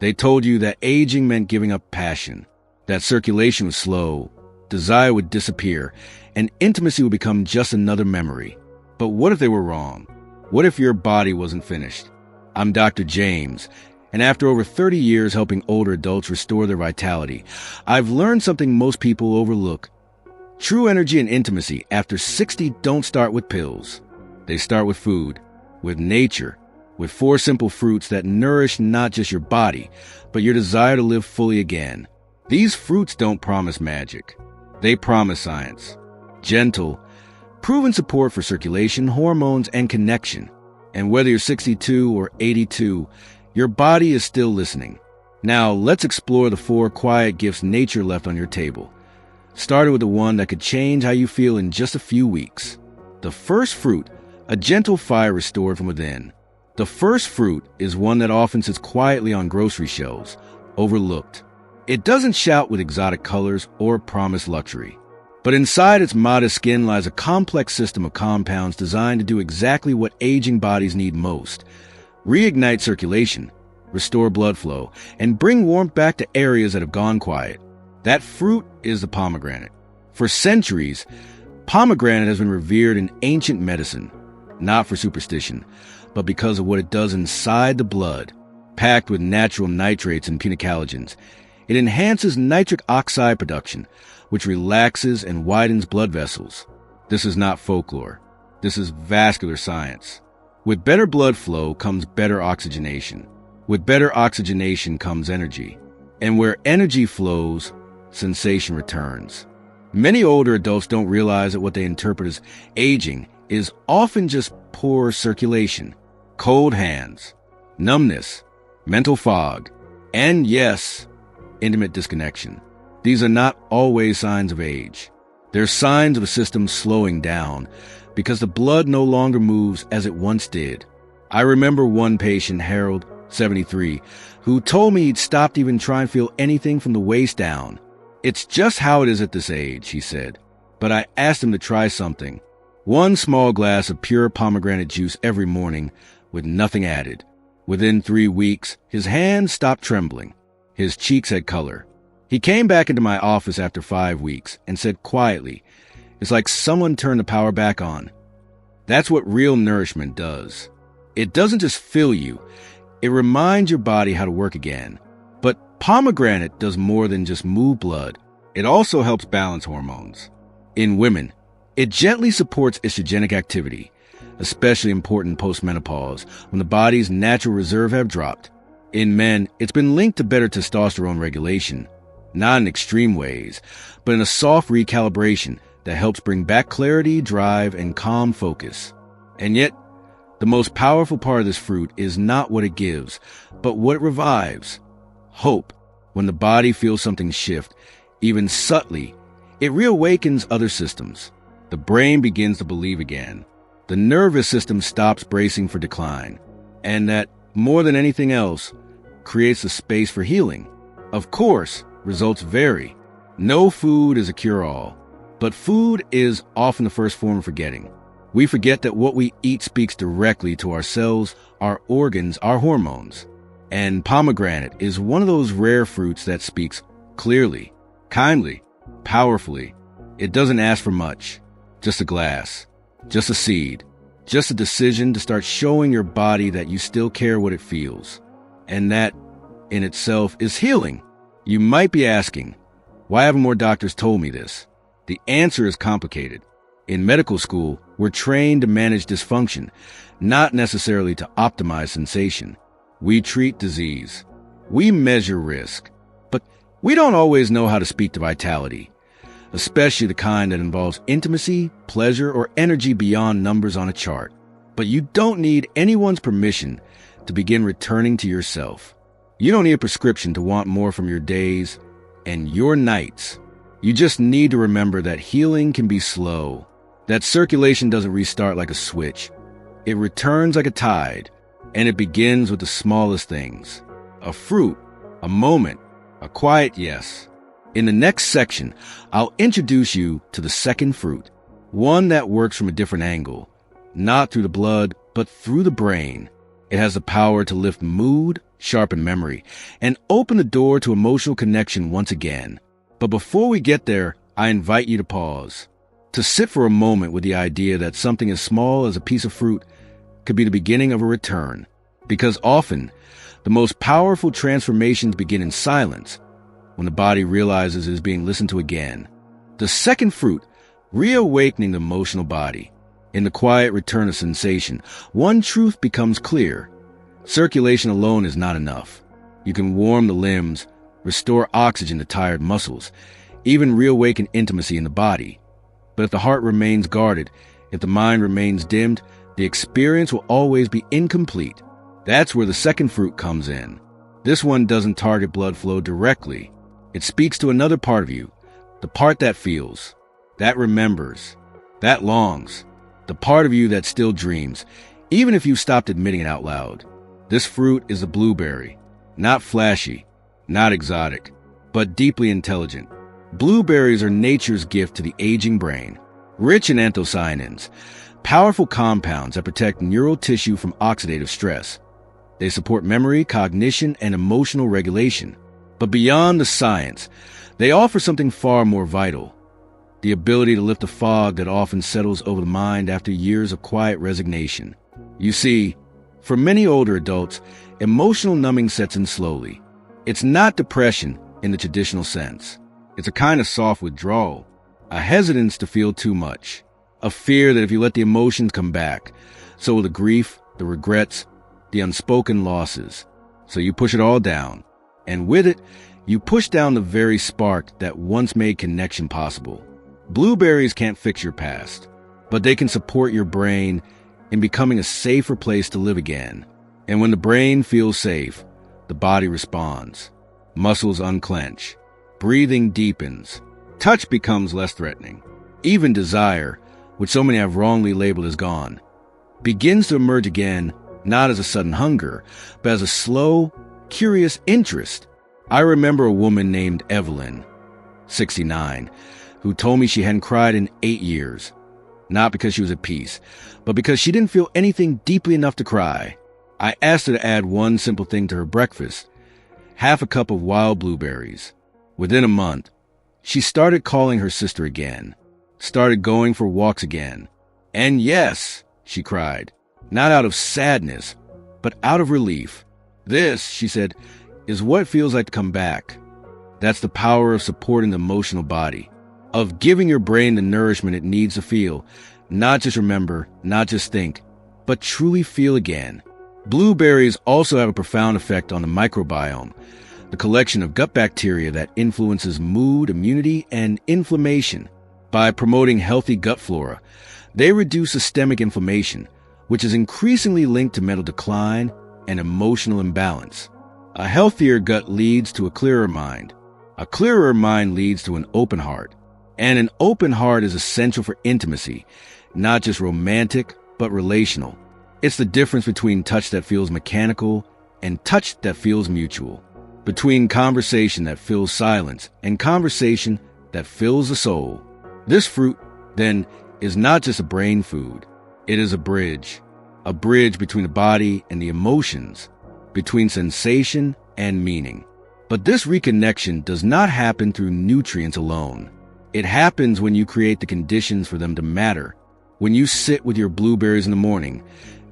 They told you that aging meant giving up passion, that circulation was slow, desire would disappear, and intimacy would become just another memory. But what if they were wrong? What if your body wasn't finished? I'm Dr. James, and after over 30 years helping older adults restore their vitality, I've learned something most people overlook. True energy and intimacy after 60 don't start with pills. They start with food, with nature, with 4 simple fruits that nourish not just your body, but your desire to live fully again. These fruits don't promise magic. They promise science. Gentle, proven support for circulation, hormones, and connection. And whether you're 62 or 82, your body is still listening. Now, let's explore the 4 quiet gifts nature left on your table. Started with the one that could change how you feel in just a few weeks. The first fruit, a gentle fire restored from within. The first fruit is one that often sits quietly on grocery shelves, overlooked. It doesn't shout with exotic colors or promise luxury. But inside its modest skin lies a complex system of compounds designed to do exactly what aging bodies need most: reignite circulation, restore blood flow, and bring warmth back to areas that have gone quiet. That fruit is the pomegranate. For centuries, pomegranate has been revered in ancient medicine, not for superstition, but because of what it does inside the blood. Packed with natural nitrates and phenocalagens, it enhances nitric oxide production, which relaxes and widens blood vessels. This is not folklore. This is vascular science. With better blood flow comes better oxygenation. With better oxygenation comes energy. And where energy flows, sensation returns. Many older adults don't realize that what they interpret as aging is often just poor circulation, cold hands, numbness, mental fog, and yes, intimate disconnection. These are not always signs of age. They're signs of a system slowing down because the blood no longer moves as it once did. I remember one patient, Harold, 73, who told me he'd stopped even trying to feel anything from the waist down. It's just how it is at this age, he said. But I asked him to try something. 1 small glass of pure pomegranate juice every morning with nothing added. Within 3 weeks, his hands stopped trembling. His cheeks had color. He came back into my office after 5 weeks and said quietly, "It's like someone turned the power back on." That's what real nourishment does. It doesn't just fill you. It reminds your body how to work again. But pomegranate does more than just move blood. It also helps balance hormones. In women, it gently supports estrogenic activity, especially important post-menopause when the body's natural reserve have dropped. In men, it's been linked to better testosterone regulation, not in extreme ways, but in a soft recalibration that helps bring back clarity, drive, and calm focus. And yet, the most powerful part of this fruit is not what it gives, but what it revives. Hope. When the body feels something shift, even subtly, it reawakens other systems. The brain begins to believe again. The nervous system stops bracing for decline. And that, more than anything else, creates a space for healing. Of course, results vary. No food is a cure-all. But food is often the first form of forgetting. We forget that what we eat speaks directly to our cells, our organs, our hormones. And pomegranate is one of those rare fruits that speaks clearly, kindly, powerfully. It doesn't ask for much. Just a glass. Just a seed. Just a decision to start showing your body that you still care what it feels. And that, in itself, is healing. You might be asking, why haven't more doctors told me this? The answer is complicated. In medical school, we're trained to manage dysfunction, not necessarily to optimize sensation. We treat disease. We measure risk. But we don't always know how to speak to vitality, especially the kind that involves intimacy, pleasure, or energy beyond numbers on a chart. But you don't need anyone's permission to begin returning to yourself. You don't need a prescription to want more from your days and your nights. You just need to remember that healing can be slow, that circulation doesn't restart like a switch. It returns like a tide, and it begins with the smallest things. A fruit, a moment, a quiet yes. In the next section, I'll introduce you to the second fruit, one that works from a different angle, not through the blood, but through the brain. It has the power to lift mood, sharpen memory, and open the door to emotional connection once again. But before we get there, I invite you to pause, to sit for a moment with the idea that something as small as a piece of fruit could be the beginning of a return. Because often, the most powerful transformations begin in silence, when the body realizes it is being listened to again. The second fruit, reawakening the emotional body. In the quiet return of sensation, one truth becomes clear. Circulation alone is not enough. You can warm the limbs, restore oxygen to tired muscles, even reawaken intimacy in the body. But if the heart remains guarded, if the mind remains dimmed, the experience will always be incomplete. That's where the second fruit comes in. This one doesn't target blood flow directly. It speaks to another part of you, the part that feels, that remembers, that longs, the part of you that still dreams, even if you've stopped admitting it out loud. This fruit is a blueberry, not flashy, not exotic, but deeply intelligent. Blueberries are nature's gift to the aging brain, rich in anthocyanins, powerful compounds that protect neural tissue from oxidative stress. They support memory, cognition, and emotional regulation. But beyond the science, they offer something far more vital: the ability to lift the fog that often settles over the mind after years of quiet resignation. You see, for many older adults, emotional numbing sets in slowly. It's not depression in the traditional sense. It's a kind of soft withdrawal, a hesitance to feel too much, a fear that if you let the emotions come back, so will the grief, the regrets, the unspoken losses. So you push it all down, and with it, you push down the very spark that once made connection possible. Blueberries can't fix your past, but they can support your brain in becoming a safer place to live again. And when the brain feels safe, the body responds. Muscles unclench. Breathing deepens. Touch becomes less threatening. Even desire, which so many have wrongly labeled as gone, begins to emerge again, not as a sudden hunger, but as a slow, curious interest. I remember a woman named Evelyn, 69, who told me she hadn't cried in 8 years. Not because she was at peace, but because she didn't feel anything deeply enough to cry. I asked her to add one simple thing to her breakfast: half a cup of wild blueberries. Within a month, she started calling her sister again, started going for walks again. And yes, she cried, not out of sadness, but out of relief. This, she said, is what it feels like to come back. That's the power of supporting the emotional body, of giving your brain the nourishment it needs to feel, not just remember, not just think, but truly feel again. Blueberries also have a profound effect on the microbiome, the collection of gut bacteria that influences mood, immunity, and inflammation. By promoting healthy gut flora, they reduce systemic inflammation, which is increasingly linked to mental decline and emotional imbalance. A healthier gut leads to a clearer mind. A clearer mind leads to an open heart. And an open heart is essential for intimacy, not just romantic, but relational. It's the difference between touch that feels mechanical and touch that feels mutual. Between conversation that fills silence and conversation that fills the soul. This fruit, then, is not just a brain food. It is a bridge between the body and the emotions, between sensation and meaning. But this reconnection does not happen through nutrients alone. It happens when you create the conditions for them to matter. When you sit with your blueberries in the morning,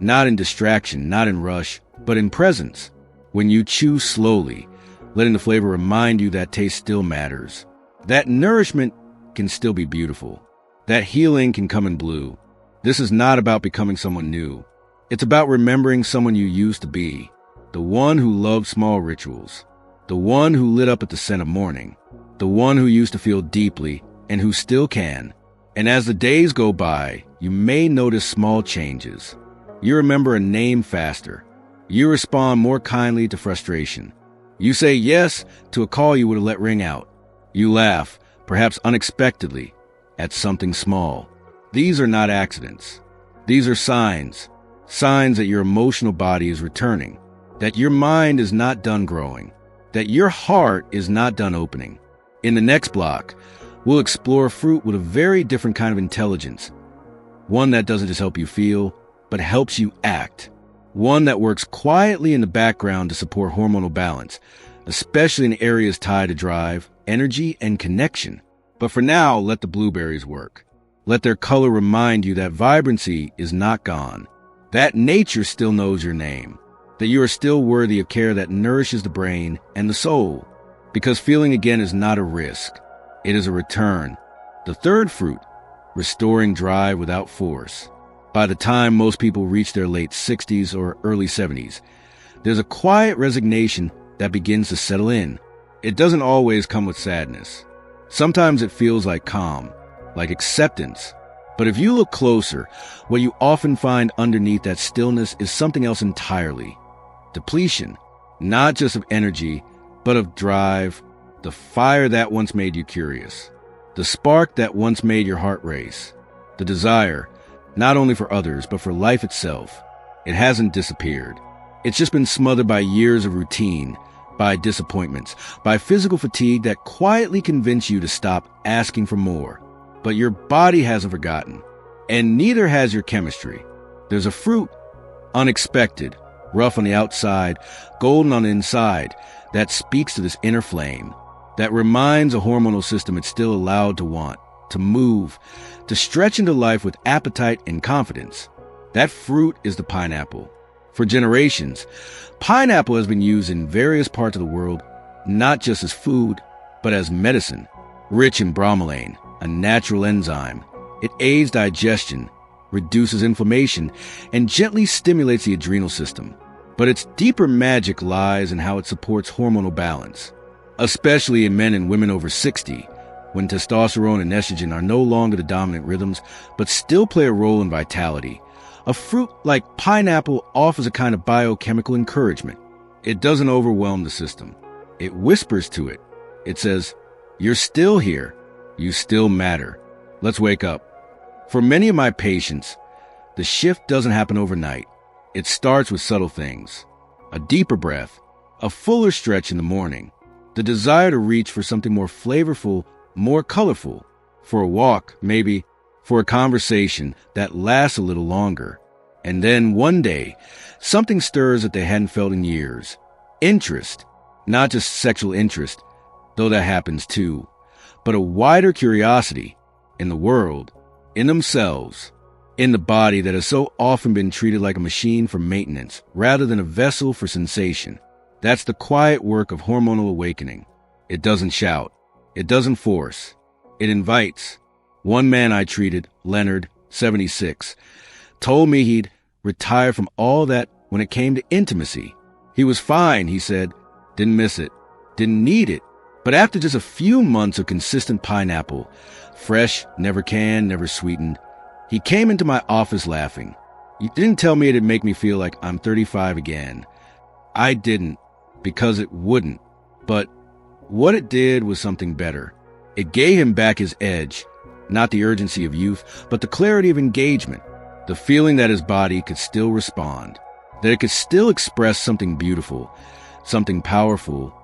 not in distraction, not in rush, but in presence. When you chew slowly, letting the flavor remind you that taste still matters. That nourishment can still be beautiful. That healing can come in blue. This is not about becoming someone new. It's about remembering someone you used to be. The one who loved small rituals. The one who lit up at the scent of morning. The one who used to feel deeply and who still can. And as the days go by, you may notice small changes. You remember a name faster. You respond more kindly to frustration. You say yes to a call you would have let ring out. You laugh, perhaps unexpectedly, at something small. These are not accidents. These are signs that your emotional body is returning, that your mind is not done growing, that your heart is not done opening. In the next block, we'll explore fruit with a very different kind of intelligence, one that doesn't just help you feel, but helps you act. one that works quietly in the background to support hormonal balance, especially in areas tied to drive, energy, and connection. But for now, let the blueberries work. Let their color remind you that vibrancy is not gone, that nature still knows your name, that you are still worthy of care that nourishes the brain and the soul. Because feeling again is not a risk, it is a return. The third fruit, restoring drive without force. By the time most people reach their late 60s or early 70s, there's a quiet resignation that begins to settle in. It doesn't always come with sadness. Sometimes it feels like calm, like acceptance. But if you look closer, what you often find underneath that stillness is something else entirely. Depletion, not just of energy, but of drive, the fire that once made you curious, the spark that once made your heart race, the desire, not only for others, but for life itself. It hasn't disappeared. It's just been smothered by years of routine, by disappointments, by physical fatigue that quietly convince you to stop asking for more. But your body hasn't forgotten, and neither has your chemistry. There's a fruit, unexpected, rough on the outside, golden on the inside, that speaks to this inner flame, that reminds a hormonal system it's still allowed to want, to move, to stretch into life with appetite and confidence. That fruit is the pineapple. For generations, pineapple has been used in various parts of the world, not just as food, but as medicine. Rich in bromelain, a natural enzyme, it aids digestion, reduces inflammation, and gently stimulates the adrenal system. But its deeper magic lies in how it supports hormonal balance, especially in men and women over 60, when testosterone and estrogen are no longer the dominant rhythms, but still play a role in vitality. A fruit like pineapple offers a kind of biochemical encouragement. It doesn't overwhelm the system. It whispers to it. It says, "You're still here. You still matter. Let's wake up." For many of my patients, the shift doesn't happen overnight. It starts with subtle things. A deeper breath, a fuller stretch in the morning, the desire to reach for something more flavorful, more colorful, for a walk, maybe, for a conversation that lasts a little longer. And then one day, something stirs that they hadn't felt in years. Interest, not just sexual interest, though that happens too, but a wider curiosity in the world, in themselves, in the body that has so often been treated like a machine for maintenance rather than a vessel for sensation. That's the quiet work of hormonal awakening. It doesn't shout. It doesn't force. It invites. One man I treated, Leonard, 76, told me he'd retired from all that when it came to intimacy. He was fine, he said. Didn't miss it. Didn't need it. But after just a few months of consistent pineapple, fresh, never canned, never sweetened, he came into my office laughing. He didn't tell me it'd make me feel like I'm 35 again. I didn't, because it wouldn't. But what it did was something better. It gave him back his edge, not the urgency of youth, but the clarity of engagement, the feeling that his body could still respond, that it could still express something beautiful, something powerful,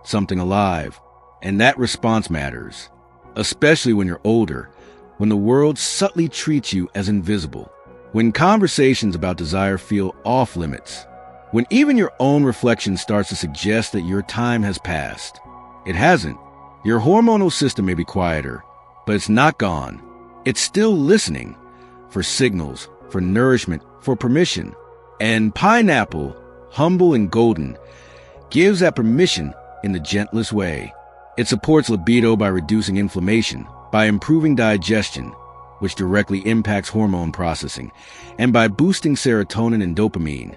something alive. And that response matters, especially when you're older, when the world subtly treats you as invisible, when conversations about desire feel off limits, when even your own reflection starts to suggest that your time has passed. It hasn't. Your hormonal system may be quieter, but it's not gone. It's still listening for signals, for nourishment, for permission. And pineapple, humble and golden, gives that permission in the gentlest way. It supports libido by reducing inflammation, by improving digestion, which directly impacts hormone processing, and by boosting serotonin and dopamine,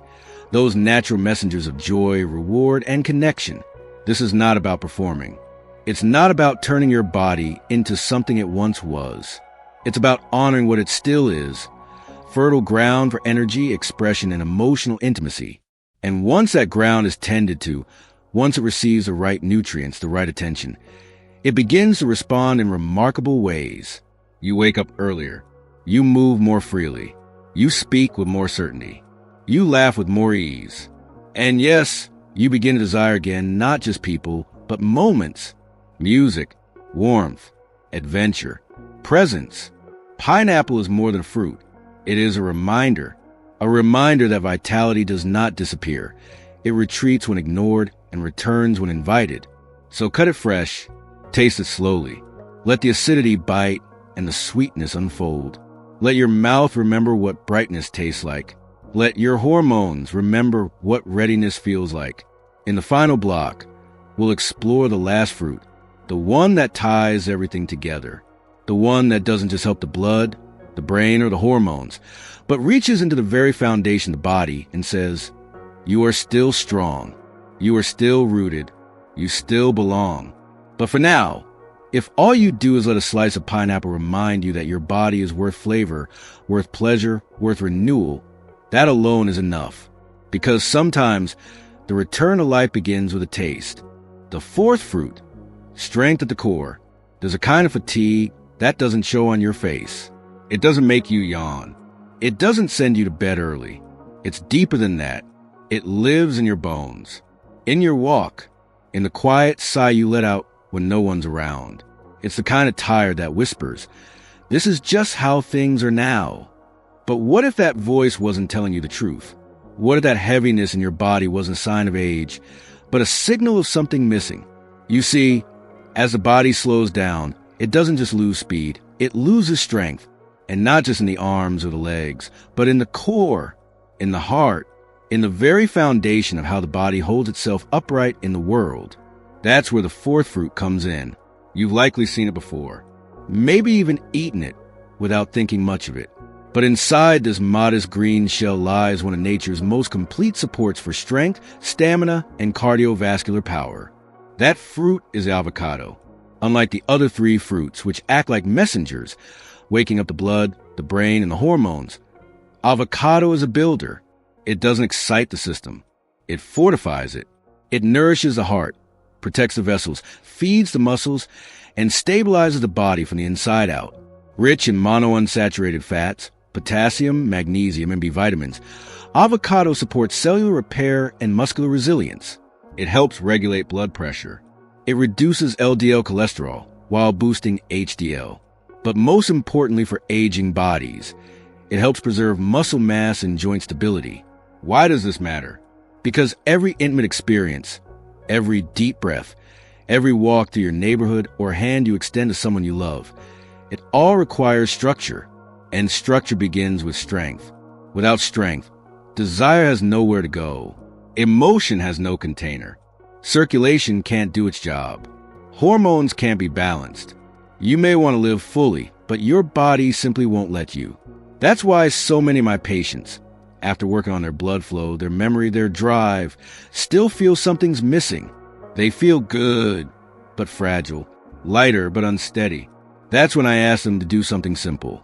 those natural messengers of joy, reward, and connection. This is not about performing. It's not about turning your body into something it once was. It's about honoring what it still is, fertile ground for energy, expression, and emotional intimacy. And once that ground is tended to, once it receives the right nutrients, the right attention, it begins to respond in remarkable ways. You wake up earlier. You move more freely. You speak with more certainty. You laugh with more ease. And yes, you begin to desire again not just people, but moments, music, warmth, adventure, presence. Pineapple is more than fruit. It is a reminder A reminder that vitality does not disappear. It retreats when ignored and returns when invited. So cut it fresh, taste it slowly. Let the acidity bite and the sweetness unfold. Let your mouth remember what brightness tastes like. Let your hormones remember what readiness feels like. In the final block, we'll explore the last fruit, the one that ties everything together, the one that doesn't just help the blood, the brain, or the hormones, but reaches into the very foundation of the body and says, you are still strong, you are still rooted, you still belong. But for now, if all you do is let a slice of pineapple remind you that your body is worth flavor, worth pleasure, worth renewal, that alone is enough. Because sometimes the return to life begins with a taste. The fourth fruit, strength at the core. There's a kind of fatigue that doesn't show on your face. It doesn't make you yawn. It doesn't send you to bed early. It's deeper than that. It lives in your bones, in your walk, in the quiet sigh you let out when no one's around. It's the kind of tired that whispers, this is just how things are now. But what if that voice wasn't telling you the truth? What if that heaviness in your body wasn't a sign of age, but a signal of something missing? You see, as the body slows down, it doesn't just lose speed, it loses strength. And not just in the arms or the legs, but in the core, in the heart, in the very foundation of how the body holds itself upright in the world. That's where the fourth fruit comes in. You've likely seen it before, maybe even eaten it without thinking much of it. But inside this modest green shell lies one of nature's most complete supports for strength, stamina, and cardiovascular power. That fruit is the avocado. Unlike the other three fruits, which act like messengers, waking up the blood, the brain, and the hormones, avocado is a builder. It doesn't excite the system. It fortifies it. It nourishes the heart, protects the vessels, feeds the muscles, and stabilizes the body from the inside out. Rich in monounsaturated fats, potassium, magnesium, and B vitamins, avocado supports cellular repair and muscular resilience. It helps regulate blood pressure. It reduces LDL cholesterol while boosting HDL. But most importantly for aging bodies, it helps preserve muscle mass and joint stability. Why does this matter? Because every intimate experience, every deep breath, every walk through your neighborhood or hand you extend to someone you love, it all requires structure. And structure begins with strength. Without strength, desire has nowhere to go. Emotion has no container. Circulation can't do its job. Hormones can't be balanced. You may want to live fully, but your body simply won't let you. That's why so many of my patients, after working on their blood flow, their memory, their drive, still feel something's missing. They feel good, but fragile, lighter, but unsteady. That's when I ask them to do something simple.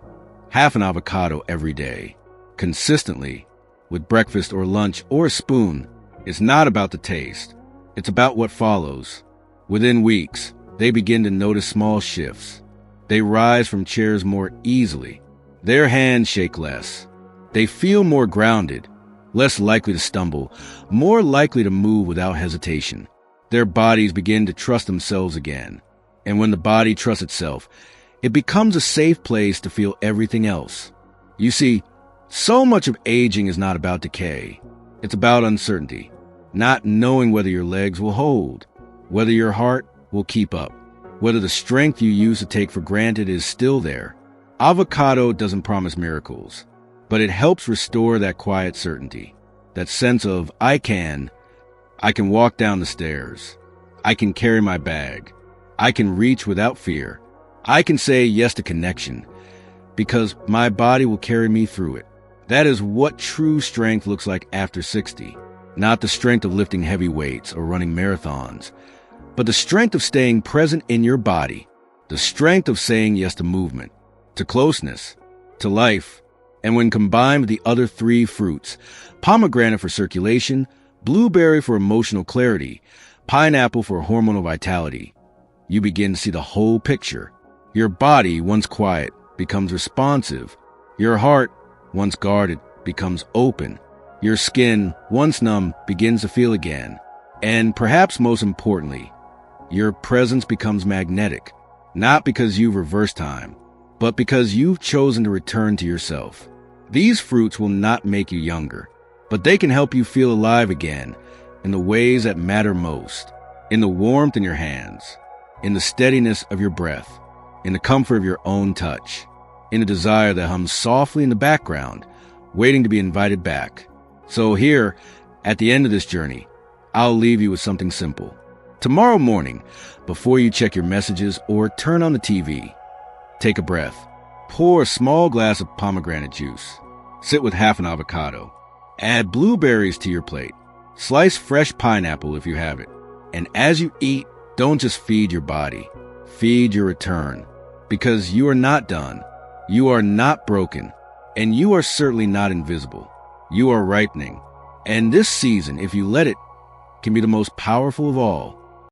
Half an avocado every day, consistently, with breakfast or lunch or a spoon. It's not about the taste. It's about what follows. Within weeks, they begin to notice small shifts. They rise from chairs more easily. Their hands shake less. They feel more grounded, less likely to stumble, more likely to move without hesitation. Their bodies begin to trust themselves again. And when the body trusts itself, it becomes a safe place to feel everything else. You see, so much of aging is not about decay. It's about uncertainty, not knowing whether your legs will hold, whether your heart will keep up, whether the strength you used to take for granted is still there. Avocado doesn't promise miracles, but it helps restore that quiet certainty, that sense of I can walk down the stairs, I can carry my bag, I can reach without fear. I can say yes to connection because my body will carry me through it. That is what true strength looks like after 60. Not the strength of lifting heavy weights or running marathons, but the strength of staying present in your body, the strength of saying yes to movement, to closeness, to life. And when combined with the other three fruits, pomegranate for circulation, blueberry for emotional clarity, pineapple for hormonal vitality, you begin to see the whole picture. Your body, once quiet, becomes responsive. Your heart, once guarded, becomes open. Your skin, once numb, begins to feel again. And perhaps most importantly, your presence becomes magnetic, not because you've reversed time, but because you've chosen to return to yourself. These fruits will not make you younger, but they can help you feel alive again in the ways that matter most, in the warmth in your hands, in the steadiness of your breath, in the comfort of your own touch, in a desire that hums softly in the background, waiting to be invited back. So here, at the end of this journey, I'll leave you with something simple. Tomorrow morning, before you check your messages or turn on the TV, take a breath. Pour a small glass of pomegranate juice. Sit with half an avocado. Add blueberries to your plate. Slice fresh pineapple if you have it. And as you eat, don't just feed your body. Feed your return. Because you are not done. You are not broken. And you are certainly not invisible. You are ripening. And this season, if you let it, can be the most powerful of all.